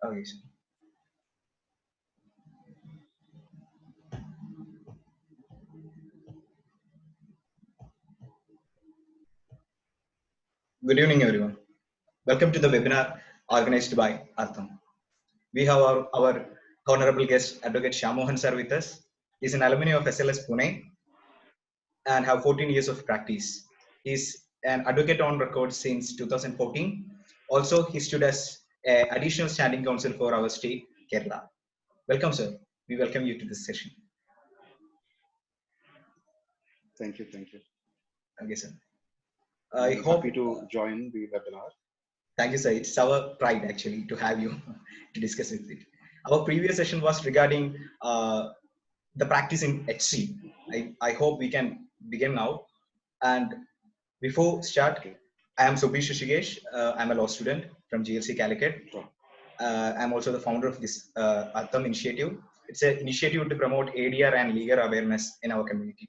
Okay, sir. Good evening, everyone. Welcome to the webinar organized by Artham. We have our honorable guest, Advocate Shyamohan sir, with us. He's an alumni of SLS Pune and have 14 years of practice. He's an advocate on record since 2014. Also, he stood as additional standing counsel for our state, Kerala. Welcome, sir. We welcome you to this session. Thank you. Thank you. Okay, sir. I I'm hope. happy to join the webinar. Thank you, sir. It's our pride actually to have you to discuss with it. Our previous session was regarding the practice in HC. I hope we can begin now. And before start, Okay. I am Sobish Shigesh. I'm a law student from GLC Calicut. Sure. I'm also the founder of this Artham initiative. It's an initiative to promote ADR and legal awareness in our community.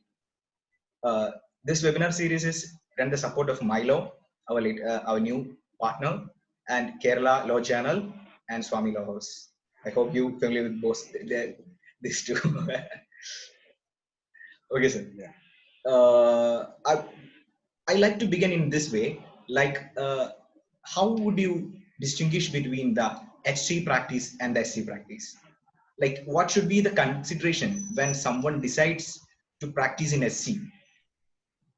This webinar series is run the support of Milo, our new partner, and Kerala Law Journal and Swami Law House. I hope you familiar with both these two. Okay, sir. Yeah. I like to begin in this way. Like, how would you distinguish between the HC practice and the SC practice? Like, what should be the consideration when someone decides to practice in SC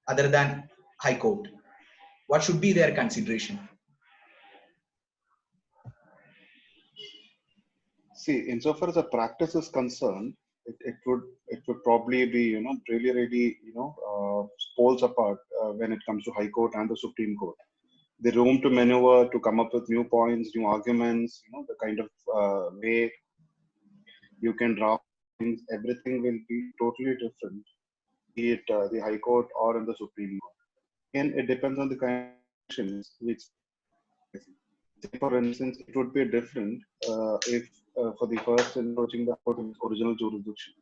other than High Court? What should be their consideration? See, insofar as the practice is concerned, it would probably be really poles apart when it comes to High Court and the Supreme Court. The room to maneuver, to come up with new points, new arguments, the kind of way you can draft things, everything will be totally different, be it the High Court or in the Supreme Court. And it depends on the kind of actions which, say for instance, it would be different if for the first approaching the court in its original jurisdiction.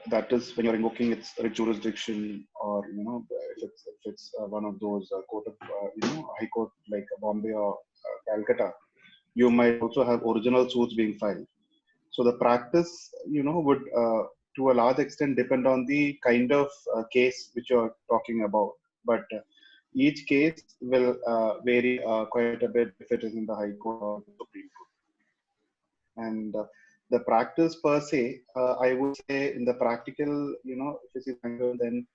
That is when you're invoking its jurisdiction, or if it's one of those court of High Court like Bombay or Calcutta, you might also have original suits being filed. So the practice, would to a large extent depend on the kind of case which you're talking about. But each case will vary quite a bit if it is in the High Court or the Supreme Court. And the practice per se, I would say in the practical, if you see, then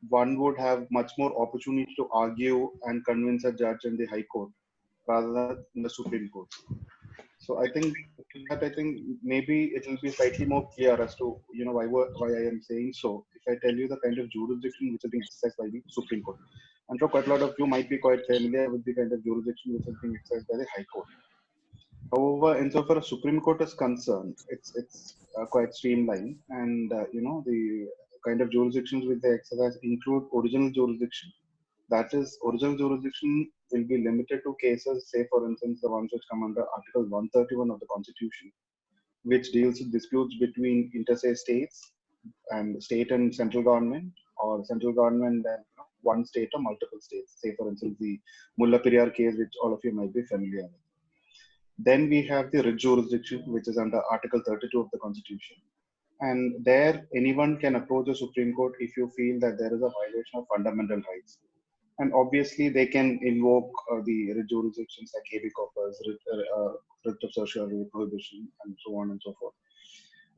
one would have much more opportunity to argue and convince a judge in the High Court rather than in the Supreme Court. So I think maybe it will be slightly more clear as to why I am saying so. If I tell you the kind of jurisdiction which is being exercised by the Supreme Court, I'm sure quite a lot of you might be quite familiar with the kind of jurisdiction which is being exercised by the High Court. However, insofar as Supreme Court is concerned, it's quite streamlined, and the kind of jurisdictions which they exercise include original jurisdiction. That is, original jurisdiction will be limited to cases, say for instance, the ones which come under Article 131 of the Constitution, which deals with disputes between interstate states and state and central government, or central government and one state or multiple states. Say for instance, the Mullaperiyar case, which all of you might be familiar with. Then we have the writ jurisdiction, which is under Article 32 of the Constitution. And there, anyone can approach the Supreme Court if you feel that there is a violation of fundamental rights. And obviously, they can invoke the writ jurisdictions like habeas corpus, writ of certiorari, prohibition, and so on and so forth.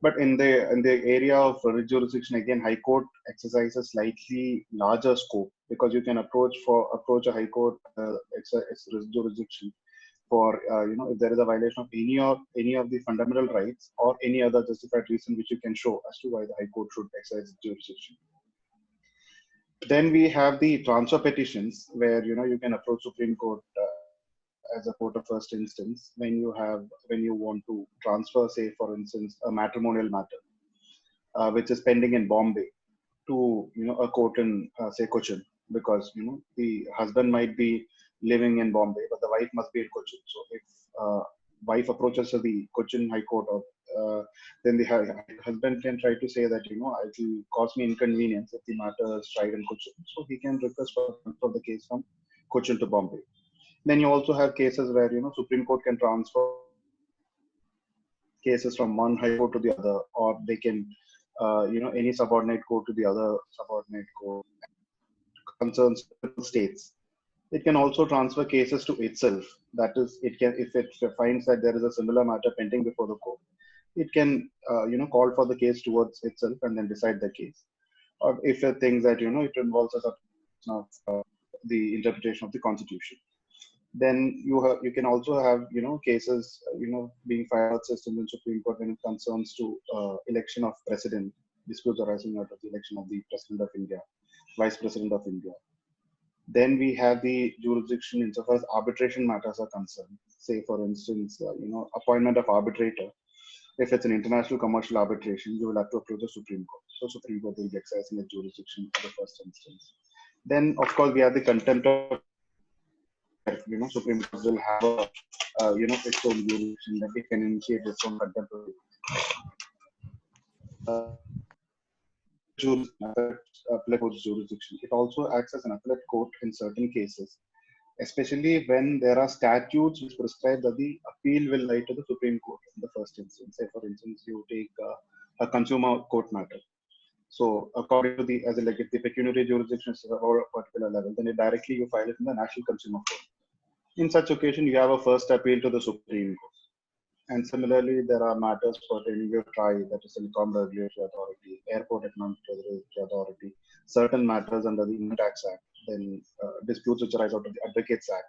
But in the area of writ jurisdiction, again, High Court exercises slightly larger scope, because you can approach a High Court writ jurisdiction for if there is a violation of any of the fundamental rights or any other justified reason which you can show as to why the High Court should exercise jurisdiction. Then we have the transfer petitions, where you can approach Supreme Court as a court of first instance when you want to transfer, say for instance, a matrimonial matter which is pending in Bombay to a court in say Cochin, because the husband might be living in Bombay but the wife must be in Cochin. So if wife approaches the Cochin High Court, then the husband can try to say that it will cause me inconvenience if the matter is tried in Cochin, so he can request for the case from Cochin to Bombay. Then you also have cases where, Supreme Court can transfer cases from one high court to the other, or they can, any subordinate court to the other subordinate court, concerns states. It can also transfer cases to itself. That is, it can, if it finds that there is a similar matter pending before the court, it can, call for the case towards itself and then decide the case. Or if it thinks that, it involves a subsection of the interpretation of the constitution. Then you can also have, cases, being filed systems in Supreme Court when it concerns to election of president, disputes arising out of the election of the President of India, Vice President of India. Then we have the jurisdiction insofar as arbitration matters are concerned. Say, for instance, appointment of arbitrator. If it's an international commercial arbitration, you will have to approach the Supreme Court. So Supreme Court will be exercising a jurisdiction for the first instance. Then, of course, we have the contempt of, Supreme Court will have a, its own jurisdiction that it can initiate its own contempt appellate court's jurisdiction. It also acts as an appellate court in certain cases, especially when there are statutes which prescribe that the appeal will lie to the Supreme Court in the first instance. Say, for instance, you take a consumer court matter. So, according to the, if the pecuniary jurisdiction is over a particular level, then directly you file it in the National Consumer Court. In such occasion, you have a first appeal to the Supreme Court. And similarly, there are matters pertaining to TRAI, that is Telecom Regulatory Authority, Airport Economic Regulatory Authority, certain matters under the Income Tax Act, then disputes which arise out of the Advocates Act.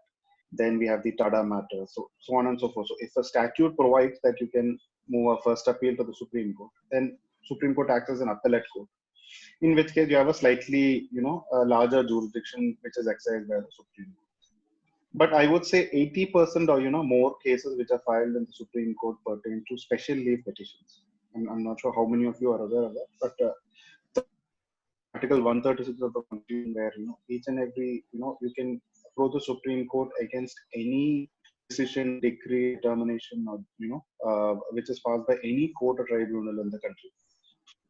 Then we have the TADA matter, so on and so forth. So if a statute provides that you can move a first appeal to the Supreme Court, then Supreme Court acts as an appellate court. In which case you have a slightly, a larger jurisdiction which is exercised by the Supreme Court. But I would say 80% or more cases which are filed in the Supreme Court pertain to special leave petitions. I'm not sure how many of you are aware of that, but Article 136 of the Constitution, where each and every you can approach the Supreme Court against any decision, decree, determination, or which is passed by any court or tribunal in the country.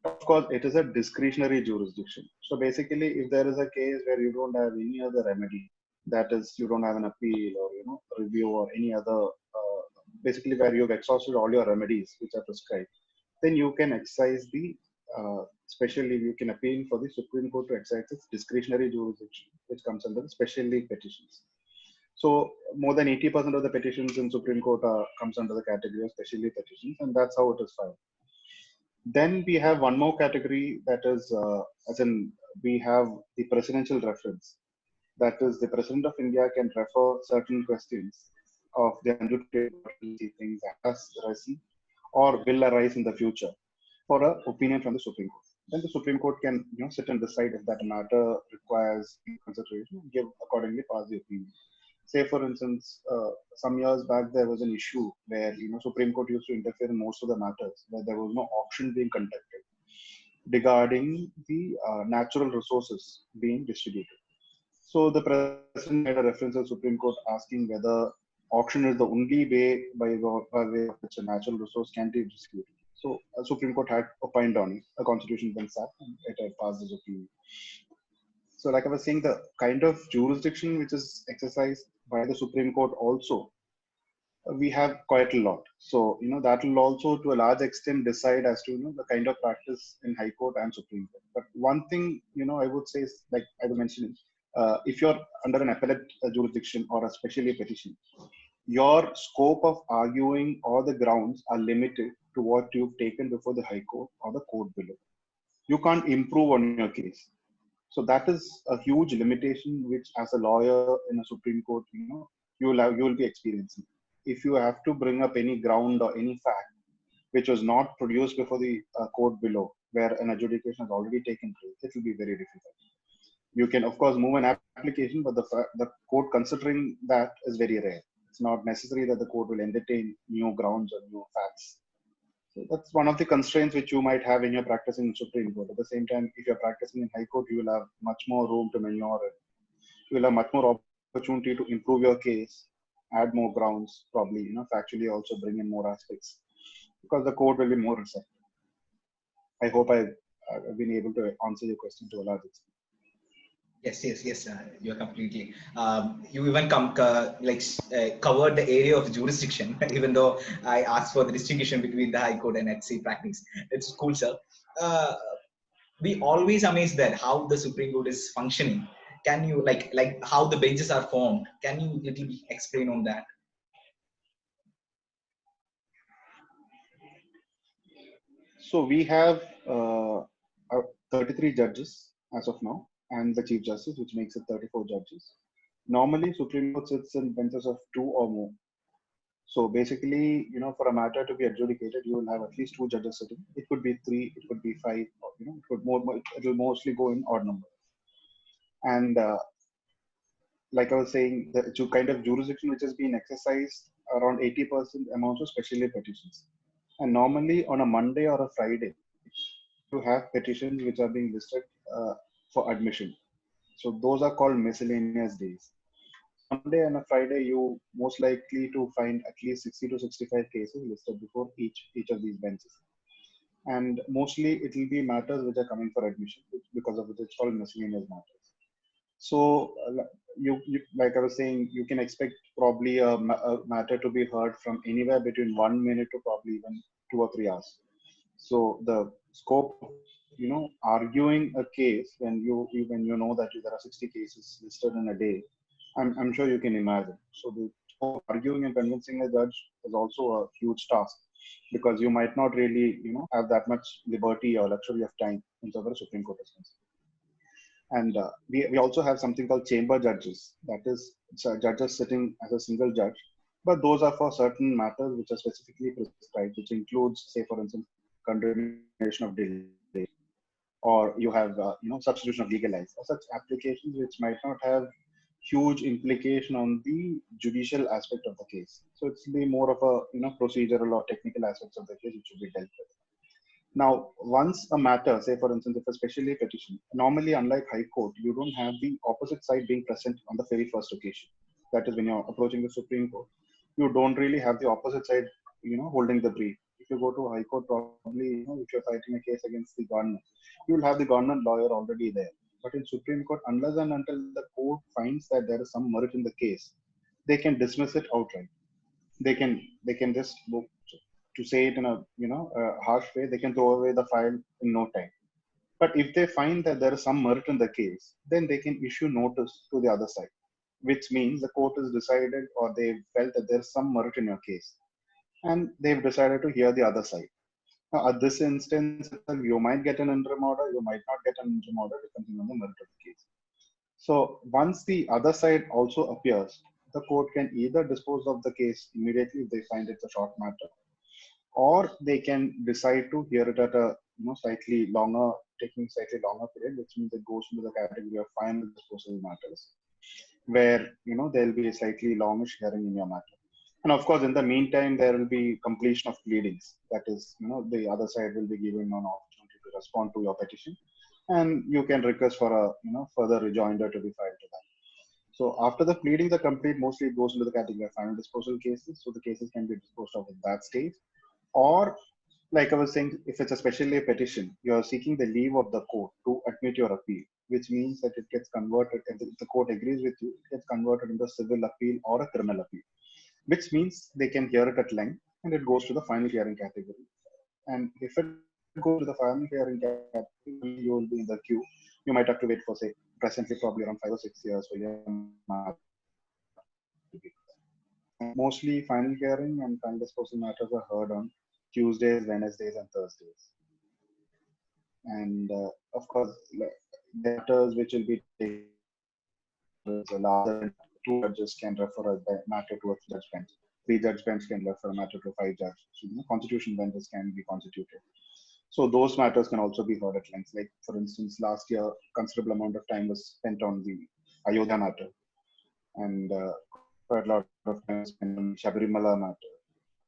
Of course, it is a discretionary jurisdiction. So basically, if there is a case where you don't have any other remedy, that is, you don't have an appeal or review or any other, basically where you've exhausted all your remedies which are prescribed, then you can exercise the special leave. You can appeal for the Supreme Court to exercise its discretionary jurisdiction, which comes under the special leave petitions. So more than 80% of the petitions in Supreme Court comes under the category of special leave petitions, and that's how it is filed. Then we have one more category, that is, as in we have the presidential reference. That is, the President of India can refer certain questions of the adjudicated things that has arisen or will arise in the future for an opinion from the Supreme Court. Then the Supreme Court can sit and decide if that matter requires consideration and give accordingly pass the opinion. Say, for instance, some years back there was an issue where Supreme Court used to interfere in most of the matters where there was no auction being conducted regarding the natural resources being distributed. So the president made a reference to the Supreme Court asking whether auction is the only way by way of which a natural resource can be distributed. So the Supreme Court had opined on it, a constitution then sat and it had passed this opinion. So like I was saying, the kind of jurisdiction which is exercised by the Supreme Court also, we have quite a lot. So, that will also to a large extent decide as to, the kind of practice in High Court and Supreme Court. But one thing, I would say is, like I was mentioning, if you're under an appellate jurisdiction or a special leave petition, your scope of arguing or the grounds are limited to what you've taken before the High Court or the court below. You can't improve on your case. So that is a huge limitation which, as a lawyer in a Supreme Court, you will be experiencing. If you have to bring up any ground or any fact which was not produced before the court below, where an adjudication has already taken place, it will be very difficult. You can, of course, move an application, but the court considering that is very rare. It's not necessary that the court will entertain new grounds or new facts. So that's one of the constraints which you might have when you're practicing in Supreme Court. At the same time, if you're practicing in High Court, you will have much more room to maneuver. You will have much more opportunity to improve your case, add more grounds, probably, factually also bring in more aspects, because the court will be more receptive. I hope I've been able to answer your question to a large extent. Yes. You're completely. You even covered the area of jurisdiction, even though I asked for the distinction between the High Court and HC practice. It's cool, sir. Uh, we always amazed that how the Supreme Court is functioning. Can you like how the benches are formed? Can you little bit explain on that? So we have 33 judges as of now, and the Chief Justice, which makes it 34 judges. Normally, Supreme Court sits in benches of two or more. So basically, for a matter to be adjudicated, you will have at least two judges sitting. It could be three, it could be five, or, it will mostly go in odd number. And like I was saying, the kind of jurisdiction which has been exercised around 80% amounts of specially petitions. And normally on a Monday or a Friday, you have petitions which are being listed for admission. So those are called miscellaneous days. Monday and a Friday, you most likely to find at least 60 to 65 cases listed before each of these benches. And mostly it will be matters which are coming for admission, because of which it's called miscellaneous matters. So you like I was saying, you can expect probably a matter to be heard from anywhere between 1 minute to probably even 2 or 3 hours. So the scope of arguing a case when you know that there are 60 cases listed in a day, I'm sure you can imagine. So the arguing and convincing a judge is also a huge task, because you might not really have that much liberty or luxury of time in the Supreme Court is concerned. And we also have something called chamber judges. That is, judges sitting as a single judge, but those are for certain matters which are specifically prescribed, which includes, say, for instance, condemnation of delay, or you have substitution of legal rights, or such applications which might not have huge implication on the judicial aspect of the case. So it's be more of a procedural or technical aspects of the case which should be dealt with. Now, once a matter, say for instance, if a specially petition, normally unlike High Court, you don't have the opposite side being present on the very first occasion. That is, when you're approaching the Supreme Court, you don't really have the opposite side, holding the brief. If you go to High Court, probably, if you're fighting a case against the government, you'll have the government lawyer already there. But in Supreme Court, unless and until the court finds that there is some merit in the case, they can dismiss it outright. They can just to say it in a harsh way, they can throw away the file in no time. But if they find that there is some merit in the case, then they can issue notice to the other side, which means the court has decided, or they felt that there's some merit in your case, and they've decided to hear the other side. Now, at this instance, you might get an interim order, you might not get an interim order, depending on the merit of the case. So once the other side also appears, the court can either dispose of the case immediately if they find it's a short matter, or they can decide to hear it at a taking slightly longer period, which means it goes into the category of final disposal matters, where there'll be a slightly longish hearing in your matter. And of course, in the meantime, there will be completion of pleadings. That is, the other side will be given an opportunity to respond to your petition, and you can request for a further rejoinder to be filed to that. So after the pleadings are complete, mostly it goes into the category of final disposal cases. So the cases can be disposed of at that stage. Or, like I was saying, if it's especially a petition, you are seeking the leave of the court to admit your appeal, which means that it gets converted, if the court agrees with you, it gets converted into a civil appeal or a criminal appeal, which means they can hear it at length, and it goes to the final hearing category. And if it goes to the final hearing category, you will be in the queue. You might have to wait for, say, presently probably around 5 or 6 years for your matter to be. Mostly final hearing and final disposal matters are heard on Tuesdays, Wednesdays, and Thursdays. And of course, matters which will be taken, two judges can refer a matter to a judge bench. 3 judge bench can refer a matter to 5 judges. So, constitution benches can be constituted. So those matters can also be heard at length. Like, for instance, last year, considerable amount of time was spent on the Ayodhya matter, and quite a lot of time was spent on the Shabarimala matter.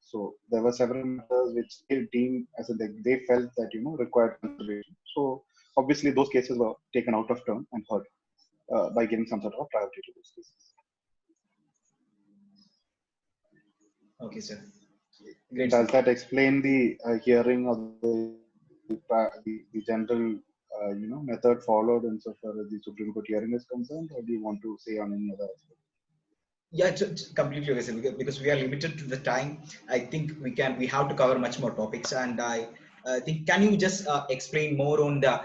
So there were several matters which they deemed as they felt that required consideration. So obviously those cases were taken out of turn and heard by giving some sort of priority to those cases. Okay, sir. Great. Does that explain the hearing of the general method followed insofar as the Supreme Court hearing is concerned, or do you want to say on any other aspect? Yeah, completely okay, sir, because we are limited to the time. I think we have to cover much more topics, and I think, can you just explain more on the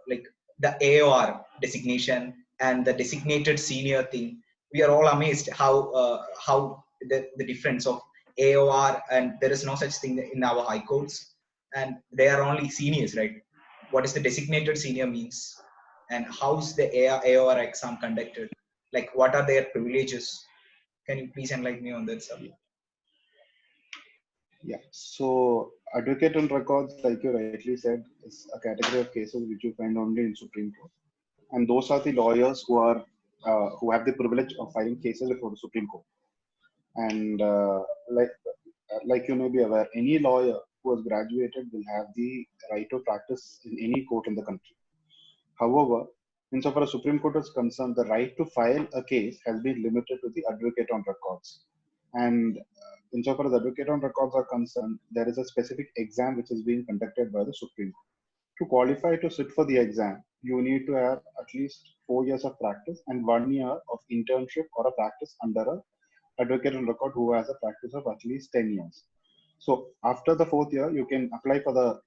like the AOR designation and the designated senior thing? We are all amazed how the difference of AOR, and there is no such thing in our high courts, and they are only seniors, right? What is the designated senior means, and how's the AOR exam conducted? Like, what are their privileges? Can you please enlighten me on that, sir? Yeah. So advocate on records, like you rightly said, is a category of cases which you find only in Supreme Court, and those are the lawyers who have the privilege of filing cases before the Supreme Court. And like you may be aware, any lawyer who has graduated will have the right to practice in any court in the country. However, insofar as Supreme Court is concerned, the right to file a case has been limited to the advocate on records. And insofar as advocate on records are concerned, there is a specific exam which is being conducted by the Supreme Court. To qualify to sit for the exam, you need to have at least 4 years of practice and 1 year of internship or a practice under a advocate on record who has a practice of at least 10 years. So after the 4th year, you can apply for the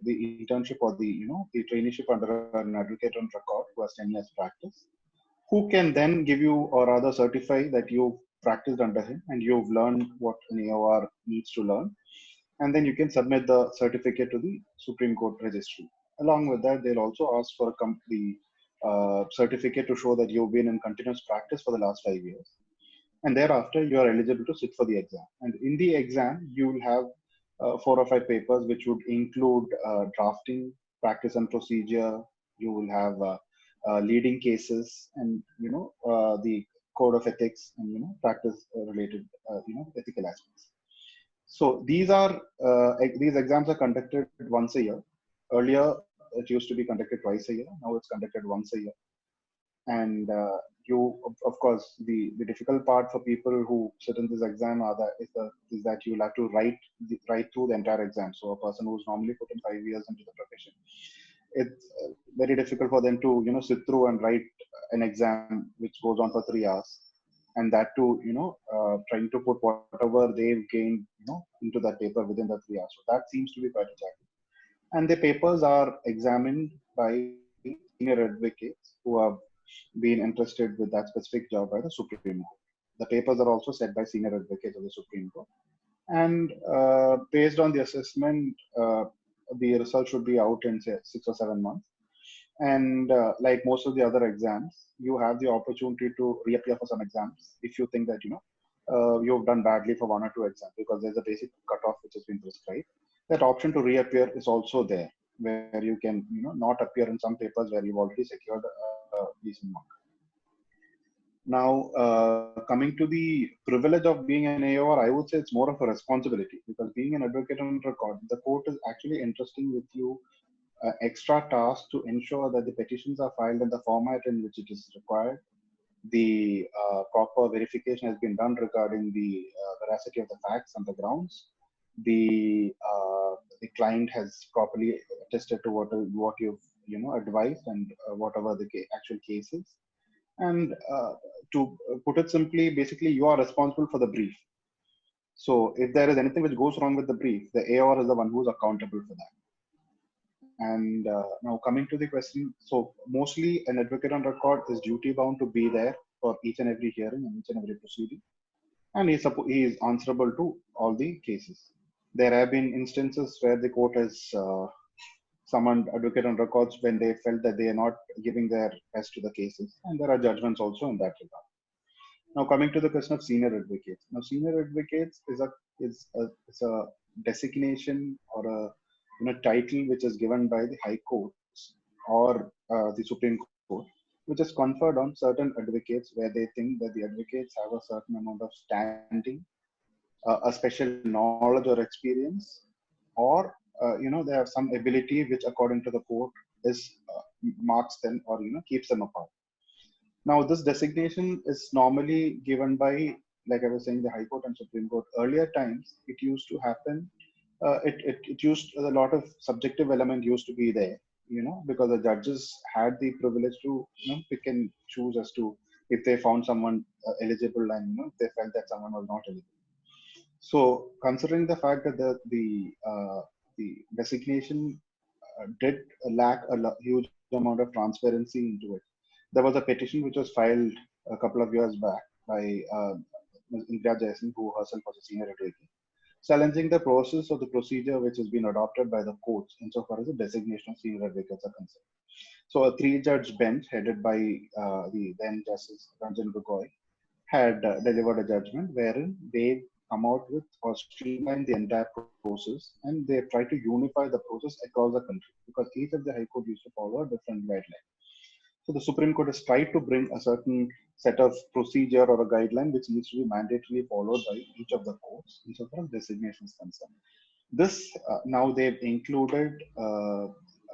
internship or the traineeship under an advocate on record who has 10 years practice, who can then give you or rather certify that you've practiced under him and you've learned what an AOR needs to learn. And then you can submit the certificate to the Supreme Court registry. Along with that, they'll also ask for the certificate to show that you've been in continuous practice for the last 5 years. And thereafter, you are eligible to sit for the exam. And in the exam, you will have 4 or 5 papers, which would include drafting, practice and procedure. You will have leading cases, and the code of ethics, and practice related ethical aspects. So these exams are conducted once a year. Earlier, it used to be conducted twice a year. Now it's conducted once a year. And of course, the difficult part for people who sit in this exam is that you'll have to write through the entire exam. So a person who's normally put in 5 years into the profession, it's very difficult for them to sit through and write an exam which goes on for 3 hours, and that too trying to put whatever they've gained into that paper within the 3 hours. So that seems to be quite a challenge. And the papers are examined by senior advocates who have been entrusted with that specific job by the Supreme Court. The papers are also set by senior advocates of the Supreme Court. And based on the assessment, the result should be out in, say, 6 or 7 months. And like most of the other exams, you have the opportunity to reappear for some exams if you think that you've done badly for 1 or 2 exams, because there's a basic cutoff which has been prescribed. That option to reappear is also there, where you can not appear in some papers where you've already secured a decent mark. Now, coming to the privilege of being an AOR, I would say it's more of a responsibility, because being an advocate on record, the court is actually entrusting with you extra task to ensure that the petitions are filed in the format in which it is required. The proper verification has been done regarding the veracity of the facts and the grounds. The client has properly attested to what you've advised, and whatever the actual case is. And to put it simply, basically you are responsible for the brief. So if there is anything which goes wrong with the brief, the AOR is the one who's accountable for that. And now coming to the question, so mostly an advocate on record is duty bound to be there for each and every hearing and each and every proceeding, and he is answerable to all the cases. There have been instances where the court has summoned advocate on records when they felt that they are not giving their best to the cases, and there are judgments also in that regard. Now coming to the question of senior advocates. Now senior advocates is a designation or a title which is given by the high courts or the Supreme Court, which is conferred on certain advocates where they think that the advocates have a certain amount of standing, a special knowledge or experience, or they have some ability which according to the court is marks them or keeps them apart. Now this designation is normally given by, like I was saying, the High Court and Supreme Court. Earlier times it used to happen, it used a lot of subjective element used to be there, because the judges had the privilege to, pick and choose as to if they found someone eligible, and if they felt that someone was not eligible. So, considering the fact that the designation did lack a huge amount of transparency into it, there was a petition which was filed a couple of years back by Ms. Indira Jaising, who herself was a senior advocate, challenging the process or the procedure which has been adopted by the courts insofar as the designation of senior advocates are concerned. So, a three-judge bench headed by the then Justice Ranjan Gogoi had delivered a judgment wherein they come out with or streamline the entire process, and they try to unify the process across the country, because each of the high court used to follow a different guideline. So the Supreme Court has tried to bring a certain set of procedure or a guideline which needs to be mandatorily followed by each of the courts insofar as designation is concerned. This now they've included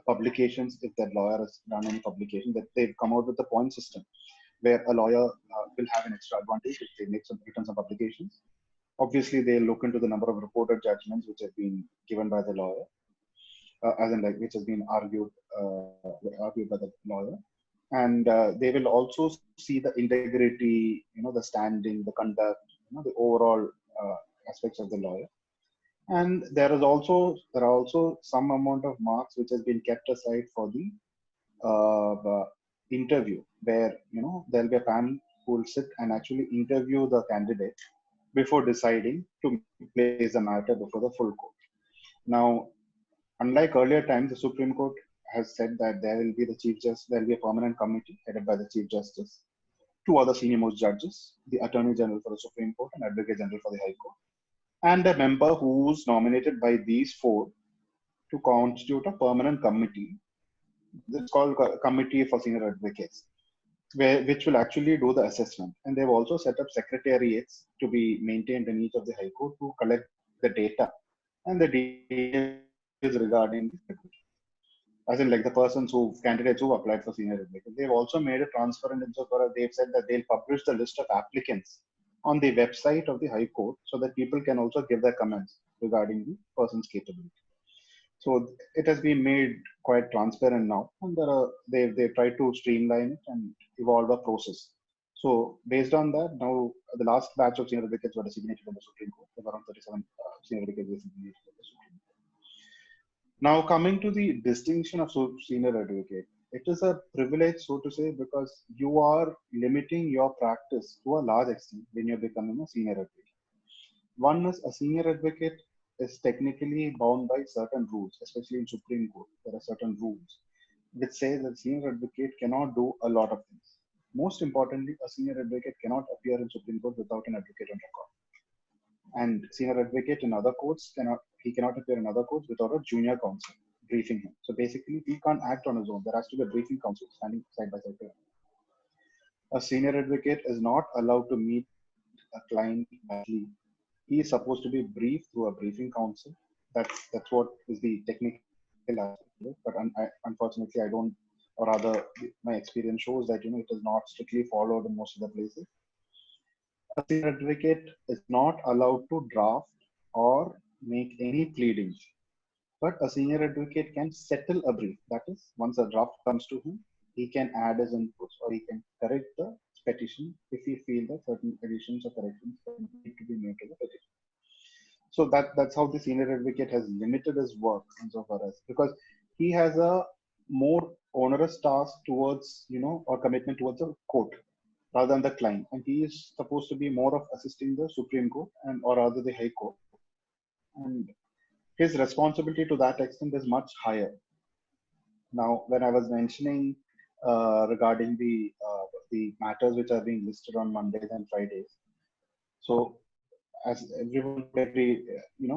publications. If that lawyer has done any publication, that they've come out with a point system where a lawyer will have an extra advantage if they make some return some publications. Obviously, they look into the number of reported judgments which have been given by the lawyer, as in like which has been argued by the lawyer, and they will also see the integrity, the standing, the conduct, the overall aspects of the lawyer. And there are also some amount of marks which has been kept aside for the interview, where there'll be a panel who will sit and actually interview the candidate before deciding to place the matter before the full court. Now, unlike earlier times, the Supreme Court has said that there will be there will be a permanent committee headed by the Chief Justice, two other senior most judges, the Attorney General for the Supreme Court and Advocate General for the High Court, and a member who's nominated by these four to constitute a permanent committee. It's called Committee for Senior Advocates, which will actually do the assessment. And they've also set up secretariats to be maintained in each of the High Court to collect the data and the details regarding the as in like the candidates who applied for senior advocate. They've also made it transparent insofar as they've said that they'll publish the list of applicants on the website of the High Court so that people can also give their comments regarding the person's capability. So it has been made quite transparent now, and they've tried to streamline it and evolve a process. So based on that, now the last batch of senior advocates were designated in the Supreme Court. There were around 37 senior advocates designated in the Supreme Court. Now, coming to the distinction of senior advocate, it is a privilege, so to say, because you are limiting your practice to a large extent when you're becoming a senior advocate. One is a senior advocate is technically bound by certain rules, especially in Supreme Court. There are certain rules which say that senior advocate cannot do a lot of things. Most importantly, a senior advocate cannot appear in Supreme Court without an advocate on record. And senior advocate in other courts cannot appear in other courts without a junior counsel briefing him. So basically, he can't act on his own. There has to be a briefing counsel standing side by side with him. A senior advocate is not allowed to meet a client directly. He is supposed to be briefed through a briefing counsel. That's what is the technical aspect of it. But unfortunately, I don't, or rather, my experience shows that it is not strictly followed in most of the places. A senior advocate is not allowed to draft or make any pleadings, but a senior advocate can settle a brief. That is, once a draft comes to him, he can add his inputs or he can correct the petition if he feels that certain additions or corrections need to be made to the petition. So that's how the senior advocate has limited his work insofar as, because he has a more onerous task towards, or commitment towards the court rather than the client. And he is supposed to be more of assisting the Supreme Court or rather the High Court. And his responsibility to that extent is much higher. Now, when I was mentioning regarding the matters which are being listed on Mondays and Fridays, so as everyone agree,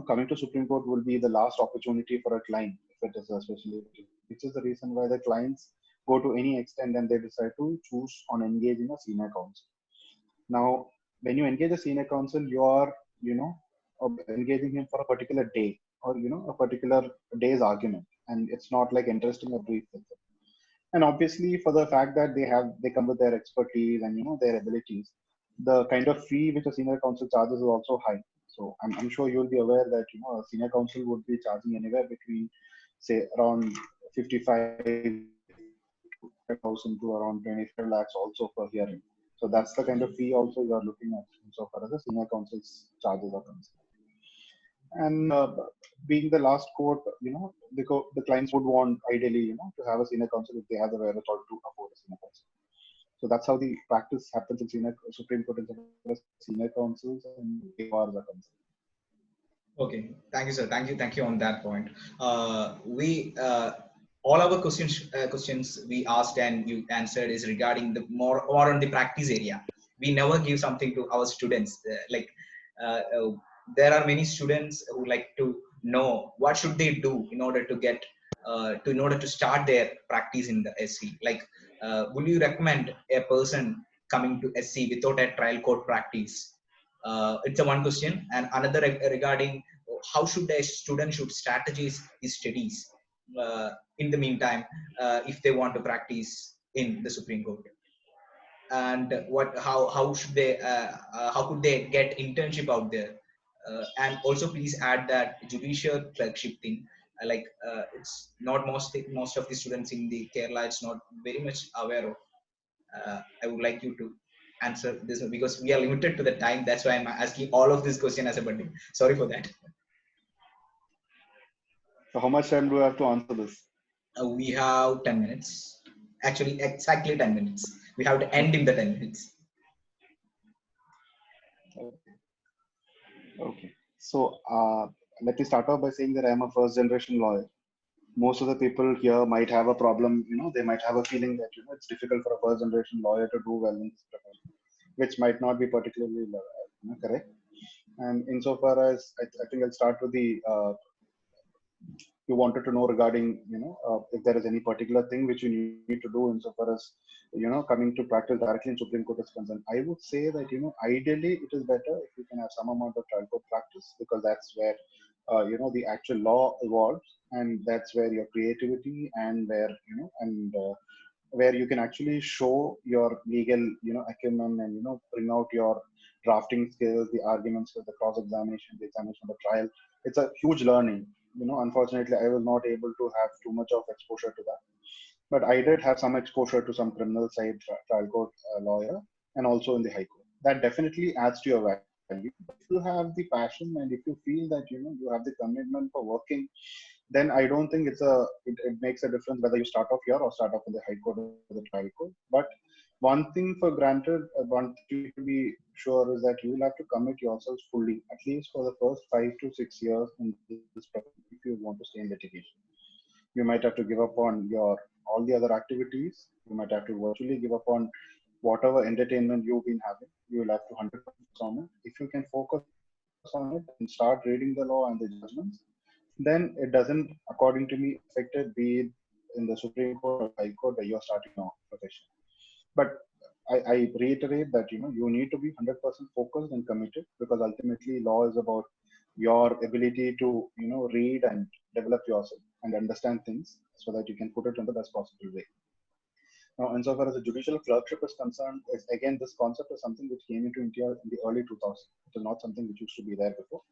coming to Supreme Court will be the last opportunity for a client, if it is especially, which is the reason why the clients go to any extent and they decide to choose on engaging a senior counsel. Now, when you engage a senior counsel, you are, engaging him for a particular day or, a particular day's argument. And it's not like interesting a brief with them. And obviously, for the fact that they come with their expertise and, their abilities, the kind of fee which a senior counsel charges is also high. So I'm sure you'll be aware that, a senior counsel would be charging anywhere between, say, around 55,000 to around 25 lakhs also per hearing. So that's the kind of fee also you are looking at so far as the senior counsel's charges are concerned. And being the last court, the clients would want ideally, to have a senior counsel if they have the wherewithal to afford a senior counsel. So that's how the practice happens in Supreme Court in senior counsels and AORs are concerned. Okay, thank you, sir. Thank you on that point. We all our questions we asked and you answered is regarding the more or on the practice area. We never give something to our students. There are many students who like to know what should they do in order to get in order to start their practice in the SC. Like, would you recommend a person coming to SC without a trial court practice? It's a one question, and another regarding how should a student should strategize his studies in the meantime if they want to practice in the Supreme Court, and how should they how could they get internship out there, and also please add that judicial clerkship thing. It's not most of the students in the Kerala, it's not very much aware of. I would like you to answer this because we are limited to the time. That's why I'm asking all of this question as a buddy. Sorry for that. So how much time do I have to answer this? We have 10 minutes. Actually, exactly 10 minutes. We have to end in the 10 minutes. Okay. So let me start off by saying that I'm a first generation lawyer. Most of the people here might have a problem, they might have a feeling that, it's difficult for a first generation lawyer to do well in this profession, which might not be particularly correct. And insofar as I think I'll start with the you wanted to know regarding if there is any particular thing which you need to do insofar as coming to practice directly in Supreme Court is concerned. I would say that ideally it is better if you can have some amount of trial court practice, because that's where the actual law evolves, and that's where your creativity and where you can actually show your legal acumen and bring out your drafting skills, the arguments, the cross examination, the examination of the trial. It's a huge learning. Unfortunately, I was not able to have too much of exposure to that. But I did have some exposure to some criminal side trial court lawyer, and also in the High Court. That definitely adds to your value. If you have the passion and if you feel that you have the commitment for working, then I don't think it makes a difference whether you start off here or start off in the High Court or the trial court. But one thing for granted, one thing to be sure is that you will have to commit yourselves fully, at least for the first 5 to 6 years in this profession, if you want to stay in litigation. You might have to give up on your all the other activities. You might have to virtually give up on whatever entertainment you've been having. You will have to 100% focus on it. If you can focus on it and start reading the law and the judgments, then it doesn't, according to me, affect it, be it in the Supreme Court or High Court where you're starting your profession. But I reiterate that you need to be 100% focused and committed, because ultimately law is about your ability to read and develop yourself and understand things so that you can put it in the best possible way. Now, insofar as the judicial clerkship is concerned, again, this concept is something which came into India in the early 2000s. It is not something which used to be there before,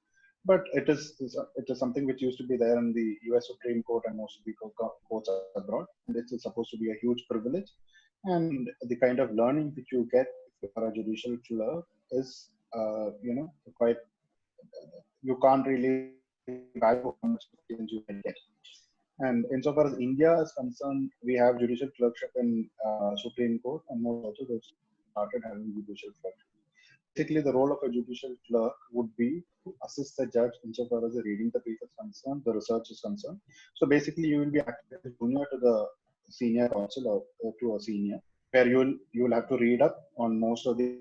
but it is something which used to be there in the US Supreme Court and most of the courts abroad. And it is supposed to be a huge privilege. And the kind of learning that you get for a judicial clerk is, quite, you can't really value how much experience you can get. And insofar as India is concerned, we have judicial clerkship in Supreme Court, and more also they've started having judicial clerkship. Basically, the role of a judicial clerk would be to assist the judge insofar as the reading the brief is concerned, the research is concerned. So basically, you will be acting as junior to the senior counsel or to a senior, where you will have to read up on most of the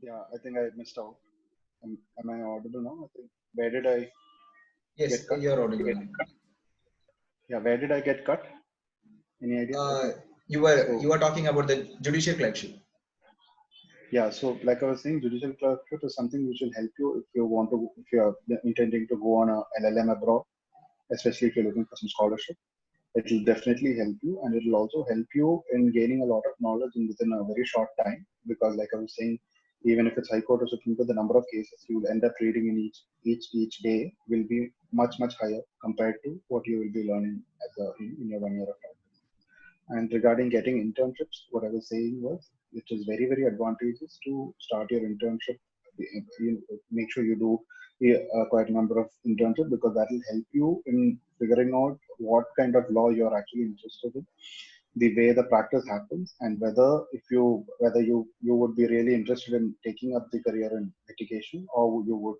Yeah, I think I missed out. Am I audible now? I think where did I Yes, get cut? you're audible. Yeah, where did I get cut? Any idea? I Uh, think you so. were talking about the judicial clerkship. Yeah, so like I was saying, judicial clerkship is something which will help you if you want to, if you are intending to go on a LLM abroad, especially if you're looking for some scholarship. It will definitely help you, and it will also help you in gaining a lot of knowledge in within a very short time. Because, like I was saying, even if it's High Court or Supreme Court, the number of cases you will end up reading in each day will be much higher compared to what you will be learning as in your 1 year of time. And regarding getting internships, what I was saying was it is very advantageous to start your internship. Make sure you do quite a number of internships because that will help you in figuring out what kind of law you're actually interested in, the way the practice happens, and whether you would be really interested in taking up the career in litigation, or you would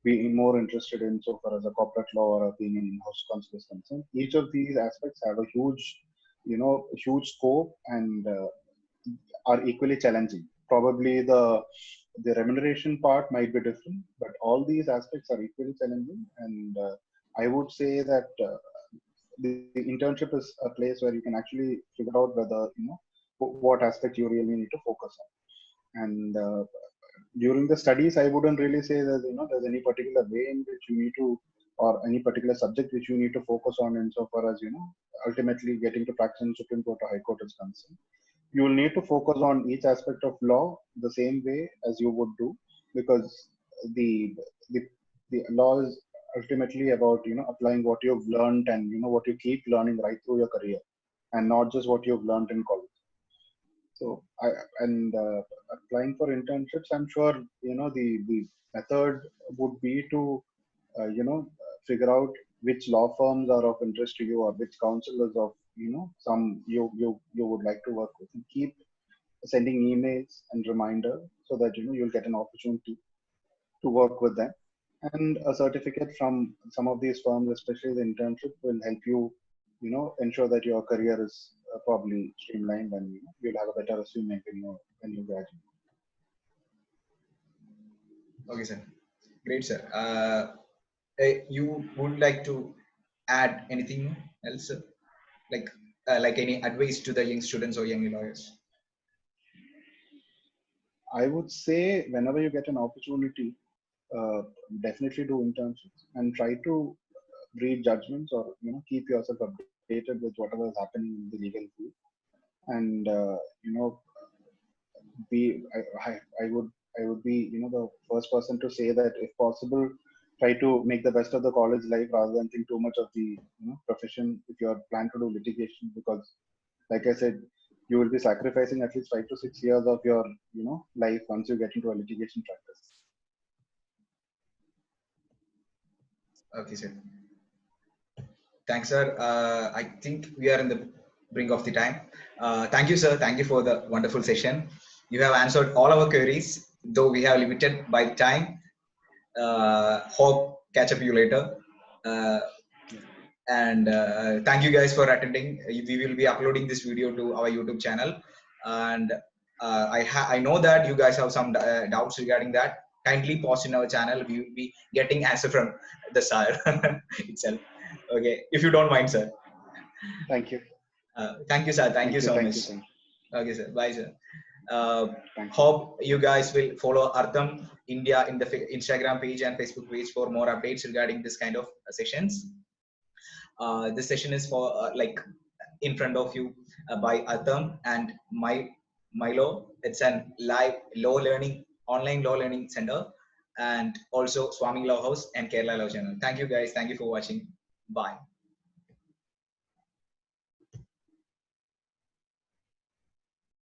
be more interested in so far as a corporate law or being an in-house counsel is concerned. Each of these aspects have a huge scope and are equally challenging. Probably the remuneration part might be different, but all these aspects are equally challenging. And I would say that the internship is a place where you can actually figure out whether what aspect you really need to focus on. And during the studies, I wouldn't really say that there's any particular way in which you need to, or any particular subject which you need to focus on insofar as ultimately getting to practice in Supreme Court or High Court is concerned. You will need to focus on each aspect of law the same way as you would do, because the the, the law is ultimately about applying what you've learned and what you keep learning right through your career, and not just what you've learned in college. So applying for internships, I'm sure the method would be to figure out which law firms are of interest to you, or which counselors of some you would like to work with, and keep sending emails and reminder so that you'll get an opportunity to work with them. And a certificate from some of these firms, especially the internship, will help you ensure that your career is probably streamlined, and you'll have a better resume when you graduate. Okay, sir. Great, sir. You would like to add anything else, sir? Like any advice to the young students or young lawyers? I would say whenever you get an opportunity, uh, definitely do internships and try to read judgments, or keep yourself updated with whatever is happening in the legal field. And be I would be the first person to say that if possible, try to make the best of the college life rather than think too much of the profession if you are plan to do litigation, because like I said, you will be sacrificing at least 5 to 6 years of your life once you get into a litigation practice. Okay, sir. Thanks, sir. I think we are in the brink of the time. Thank you, sir. Thank you for the wonderful session. You have answered all our queries, though we have limited by time. Hope catch up you later. Uh, and thank you guys for attending. We will be uploading this video to our YouTube channel, and I know that you guys have some doubts regarding that. Kindly post in our channel. We will be getting answer from the sir itself. Okay, if you don't mind, sir. Thank you. Thank you, sir. Thank you so much. Thank Okay, sir. Bye, sir. you. Thank you. Hope you guys will follow Artham India in the Instagram page and Facebook page for more updates regarding this kind of sessions. This session is for like in front of you by Artham and Milo. It's an live law learning online law learning center, and also Swami Law House and Kerala Law Channel. Thank you guys. Thank you for watching. Bye.